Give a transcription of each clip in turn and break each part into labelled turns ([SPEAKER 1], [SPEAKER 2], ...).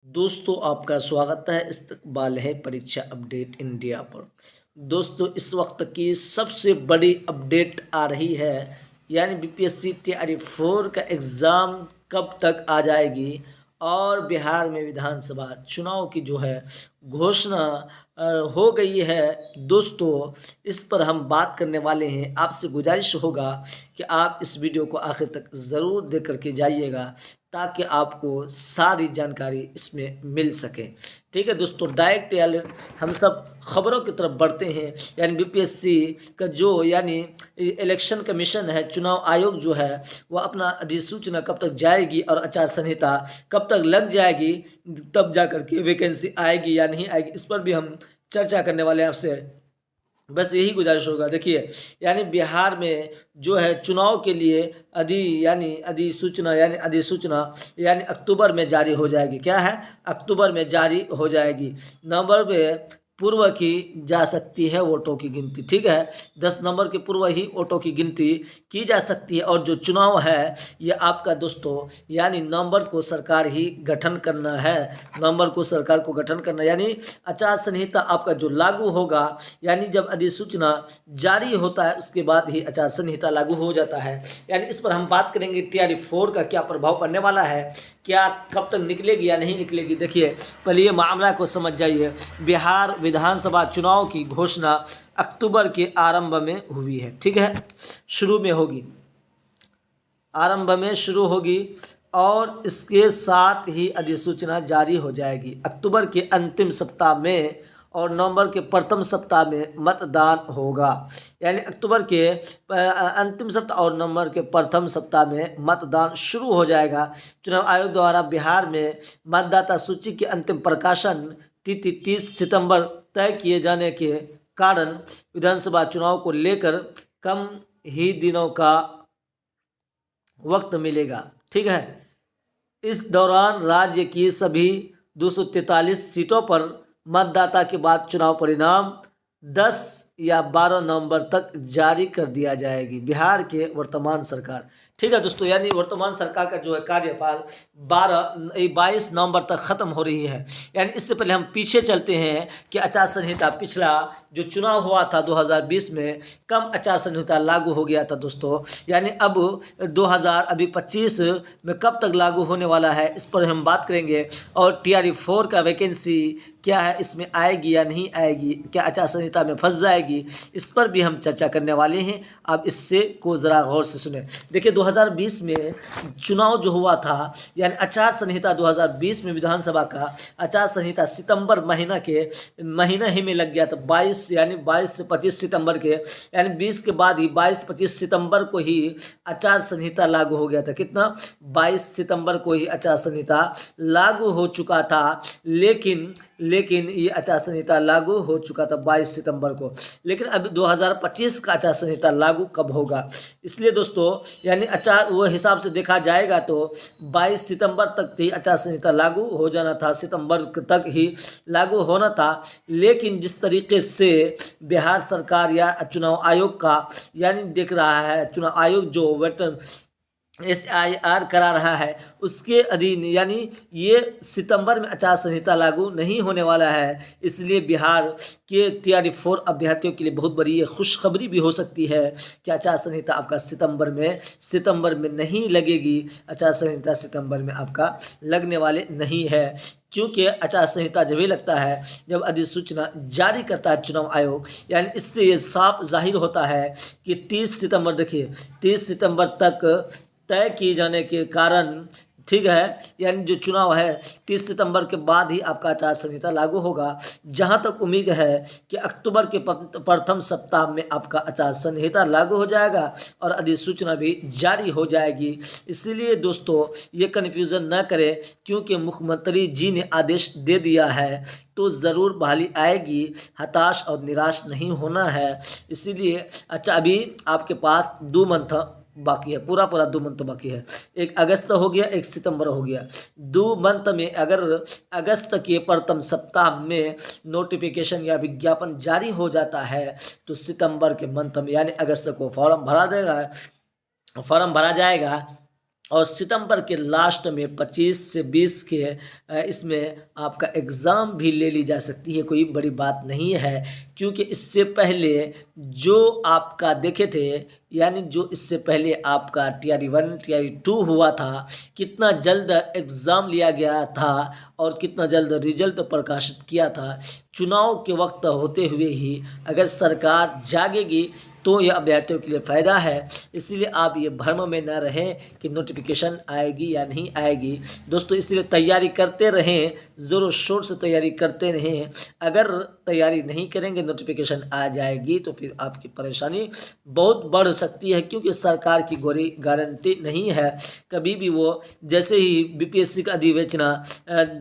[SPEAKER 1] दोस्तों आपका स्वागत है इस्तकबाल है परीक्षा अपडेट इंडिया पर। दोस्तों इस वक्त की सबसे बड़ी अपडेट आ रही है, यानी बीपीएससी तैयारी 4 का एग्ज़ाम कब तक आ जाएगी और बिहार में विधानसभा चुनाव की जो है घोषणा हो गई है। दोस्तों इस पर हम बात करने वाले हैं। आपसे गुजारिश होगा कि आप इस वीडियो को आखिर तक ज़रूर देख करके जाइएगा ताकि आपको सारी जानकारी इसमें मिल सके। ठीक है दोस्तों, डायरेक्ट यानी हम सब खबरों की तरफ बढ़ते हैं। यानी बीपीएससी का जो यानी इलेक्शन कमीशन है, चुनाव आयोग जो है, वह अपना अधिसूचना कब तक जाएगी और आचार संहिता कब तक लग जाएगी, तब जा कर के वैकेंसी आएगी या नहीं आएगी, इस पर भी हम चर्चा करने वाले हैं आपसे। बस यही गुजारिश होगा। देखिए, यानी बिहार में जो है चुनाव के लिए अधिसूचना यानी अक्टूबर में जारी हो जाएगी। क्या है? अक्टूबर में जारी हो जाएगी। नवंबर में पूर्व की जा सकती है वोटों की गिनती। ठीक है, 10 नवंबर के पूर्व ही वोटों की गिनती की जा सकती है। और जो चुनाव है ये आपका दोस्तों यानी नवंबर को सरकार ही गठन करना है। नवंबर को सरकार को गठन करना यानी आचार संहिता आपका जो लागू होगा, यानी जब अधिसूचना जारी होता है उसके बाद ही आचार संहिता लागू हो जाता है। यानी इस पर हम बात करेंगे टीआरई 4 का क्या प्रभाव पड़ने वाला है, क्या कब तक निकलेगी या नहीं निकलेगी। देखिए, पहले ये मामला को समझ जाइए। बिहार विधानसभा चुनाव की घोषणा अक्टूबर के आरंभ में हुई है। ठीक है, शुरू में होगी, आरंभ में शुरू होगी और इसके साथ ही अधिसूचना जारी हो जाएगी। अक्टूबर के अंतिम सप्ताह में और नवंबर के प्रथम सप्ताह में मतदान होगा। यानी अक्टूबर के अंतिम सप्ताह और नवंबर के प्रथम सप्ताह में मतदान शुरू हो जाएगा। चुनाव आयोग द्वारा बिहार में मतदाता सूची के अंतिम प्रकाशन तिथि 30 सितंबर तय किए जाने के कारण विधानसभा चुनाव को लेकर कम ही दिनों का वक्त मिलेगा। ठीक है, इस दौरान राज्य की सभी 243 सीटों पर मतदाता के बाद चुनाव परिणाम 10 या 12 नवंबर तक जारी कर दिया जाएगी। बिहार के वर्तमान सरकार, ठीक है दोस्तों, यानी वर्तमान सरकार का जो है कार्यकाल 22 नवंबर तक ख़त्म हो रही है। यानी इससे पहले हम पीछे चलते हैं कि आचार संहिता पिछला जो चुनाव हुआ था 2020 में, कम आचार संहिता लागू हो गया था दोस्तों। यानी अब 2025 में कब तक लागू होने वाला है, इस पर हम बात करेंगे। और टीआरई 4 का वैकेंसी क्या है, इसमें आएगी या नहीं आएगी, क्या आचार संहिता में फंस जाएगी, इस पर भी हम चर्चा करने वाले हैं। आप इससे को ज़रा गौर से सुने। देखिए, 2020 में चुनाव जो हुआ था, यानी आचार संहिता 2020 में विधानसभा का आचार संहिता सितंबर महीना ही में लग गया था। 22 से 25 सितंबर के, यानी 20 के बाद ही 22-25 सितंबर को ही आचार संहिता लागू हो गया था। कितना? 22 सितंबर को ही आचार संहिता लागू हो चुका था। लेकिन ये आचार संहिता लागू हो चुका था 22 सितंबर को। लेकिन अब 2025 का आचार संहिता लागू कब होगा, इसलिए दोस्तों यानी आचार वो हिसाब से देखा जाएगा तो 22 सितंबर तक ही आचार संहिता लागू हो जाना था, सितंबर तक ही लागू होना था। लेकिन जिस तरीके से बिहार सरकार या चुनाव आयोग का यानी देख रहा है, चुनाव आयोग जो SIR करा रहा है उसके अधीन यानी ये सितंबर में आचार संहिता लागू नहीं होने वाला है। इसलिए बिहार के टीआरई 4 अभ्यर्थियों के लिए बहुत बड़ी ये खुशखबरी भी हो सकती है कि आचार संहिता आपका सितंबर में नहीं लगेगी। आचार संहिता सितंबर में आपका लगने वाले नहीं है, क्योंकि आचार संहिता जब ही लगता है जब अधिसूचना जारी करता है चुनाव आयोग। यानी इससे ये साफ जाहिर होता है कि 30 सितंबर, देखिए 30 सितंबर तक तय किए जाने के कारण, ठीक है, यानी जो चुनाव है 30 सितंबर के बाद ही आपका आचार संहिता लागू होगा। जहां तक उम्मीद है कि अक्टूबर के प्रथम सप्ताह में आपका आचार संहिता लागू हो जाएगा और अधिसूचना भी जारी हो जाएगी। इसीलिए दोस्तों ये कन्फ्यूज़न न करें, क्योंकि मुख्यमंत्री जी ने आदेश दे दिया है तो ज़रूर बहाली आएगी। हताश और निराश नहीं होना है। इसीलिए अच्छा, अभी आपके पास 2 मंथ बाकी है, पूरा 2 मंथ बाकी है। एक अगस्त हो गया, एक सितंबर हो गया। 2 मंथ में अगर अगस्त के प्रथम सप्ताह में नोटिफिकेशन या विज्ञापन जारी हो जाता है तो सितंबर के मंथ में यानी अगस्त को फॉर्म भरा जाएगा। और सितंबर के लास्ट में 25 से 20 के इसमें आपका एग्ज़ाम भी ले ली जा सकती है, कोई बड़ी बात नहीं है। क्योंकि इससे पहले जो आपका देखे थे, यानी जो इससे पहले आपका TRE 1 TRE 2 हुआ था, कितना जल्द एग्ज़ाम लिया गया था और कितना जल्द रिजल्ट प्रकाशित किया था। चुनाव के वक्त होते हुए ही अगर सरकार जागेगी तो यह अभ्यर्थियों के लिए फ़ायदा है। इसलिए आप ये भ्रम में ना रहें कि नोटिफिकेशन आएगी या नहीं आएगी। दोस्तों इसलिए तैयारी करते रहें, ज़ोरों शोर से तैयारी करते रहें। अगर तैयारी नहीं करेंगे, नोटिफिकेशन आ जाएगी तो फिर आपकी परेशानी बहुत बढ़ सकती है, क्योंकि सरकार की कोई गारंटी नहीं है। कभी भी वो जैसे ही BPSC का अधिसूचना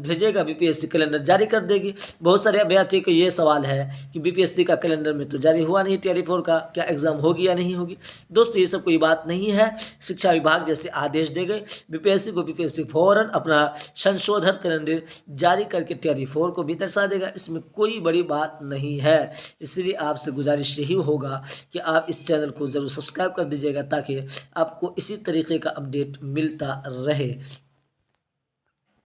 [SPEAKER 1] भेजेगा, BPSC कैलेंडर जारी कर देगी। बहुत सारे अभ्यर्थी को ये सवाल है कि BPSC का कैलेंडर में तो जारी हुआ नहीं, TRE 4 का क्या एग्ज़ाम होगी या नहीं होगी। दोस्तों ये सब कोई बात नहीं है। शिक्षा विभाग जैसे आदेश दे गए, BPSC को BPSC फौरन अपना संशोधित कैलेंडर जारी करके TRE 4 को भी दर्शा देगा। इसमें कोई बड़ी बात नहीं है। इसलिए आपसे गुजारिश यही होगा कि आप इस चैनल को ज़रूर सब्सक्राइब कर दीजिएगा, ताकि आपको इसी तरीके का अपडेट मिलता रहे।